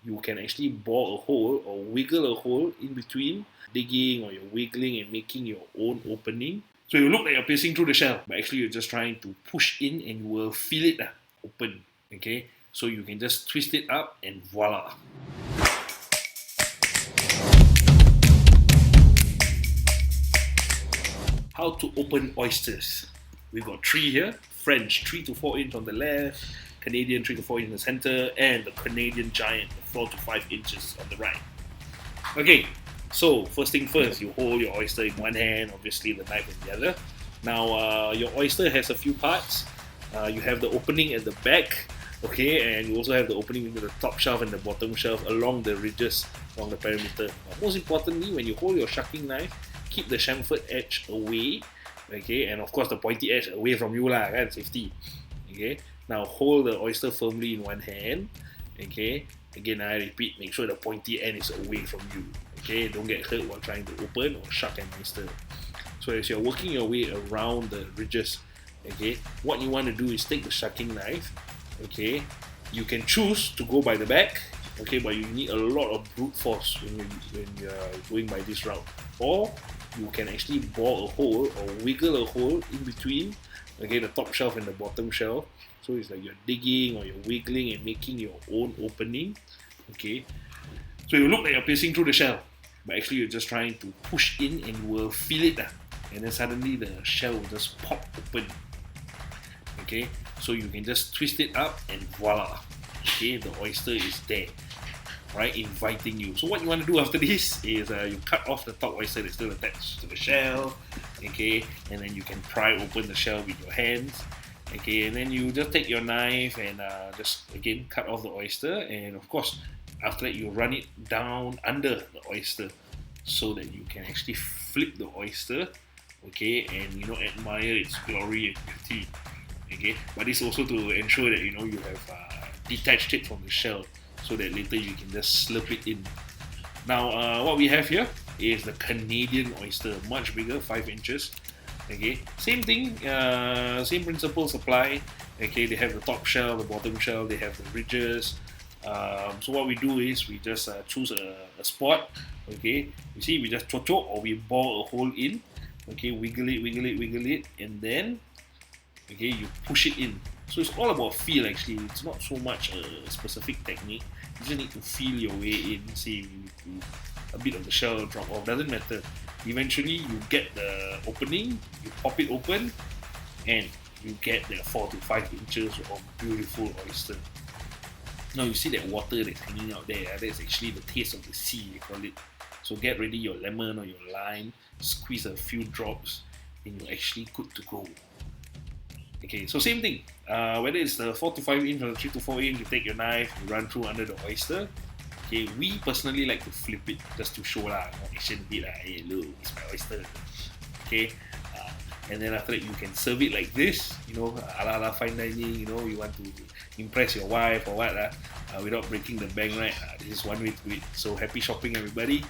you can actually bore a hole or wiggle a hole in between, digging or you're wiggling and making your own opening. So you look like you're piercing through the shell, but actually you're just trying to push in and you will feel it open. Okay, so you can just twist it up and voila. How to open oysters. We've got three here: French 3 to 4 inch on the left, Canadian 3 to 4 inch in the center, and the Canadian giant 4 to 5 inches on the right. Okay, so first thing first, you hold your oyster in one hand, obviously the knife in the other. Now your oyster has a few parts. You have the opening at the back, okay, and you also have the opening into the top shelf and the bottom shelf along the ridges, along the perimeter. Most importantly, when you hold your shucking knife, keep the chamfered edge away, okay, and of course the pointy edge away from you lah, kan, safety. Okay, now hold the oyster firmly in one hand, okay. Again, I repeat, make sure the pointy end is away from you, okay. Don't get hurt while trying to open or shuck an oyster. So as you're working your way around the ridges, okay, what you want to do is take the shucking knife, okay. You can choose to go by the back, okay, but you need a lot of brute force when you're going by this route. Or you can actually bore a hole or wiggle a hole in between, okay, the top shelf and the bottom shelf. So it's like you're digging or you're wiggling and making your own opening, okay. So you look like you're piercing through the shell, but actually you're just trying to push in and you will feel it, and then suddenly the shell will just pop open, okay. So you can just twist it up and voila, okay, the oyster is there, right, inviting you. So what you want to do after this is you cut off the top oyster that's still attached to the shell, okay, and then you can pry open the shell with your hands, okay, and then you just take your knife and just again cut off the oyster, and of course after that you run it down under the oyster so that you can actually flip the oyster, okay, and admire its glory and beauty, okay. But it's also to ensure that you have detached it from the shell, so that later you can just slurp it in. Now what we have here is the Canadian oyster, much bigger, 5 inches. Okay, same thing, same principles apply. Okay, they have the top shell, the bottom shell, they have the ridges. So what we do is we just choose a spot. Okay, you see, we just chocho or we bore a hole in. Okay, wiggle it, and then okay, you push it in. So it's all about feel actually. It's not so much a specific technique. You just need to feel your way in. See, a bit of the shell drop off, doesn't matter. Eventually you get the opening, you pop it open, and you get the 4 to 5 inches of beautiful oyster. Now you see that water that's hanging out there, that's actually the taste of the sea, they call it. So get ready your lemon or your lime, squeeze a few drops, and you're actually good to go. Okay, so same thing. Whether it's the 4 to 5 inch or the 3 to 4 inch, you take your knife, you run through under the oyster. Okay, we personally like to flip it just to show action bit hey look, it's my oyster. Okay, and then after that you can serve it like this, ala fine dining. You want to impress your wife or what without breaking the bank, right? This is one way to it. So happy shopping, everybody.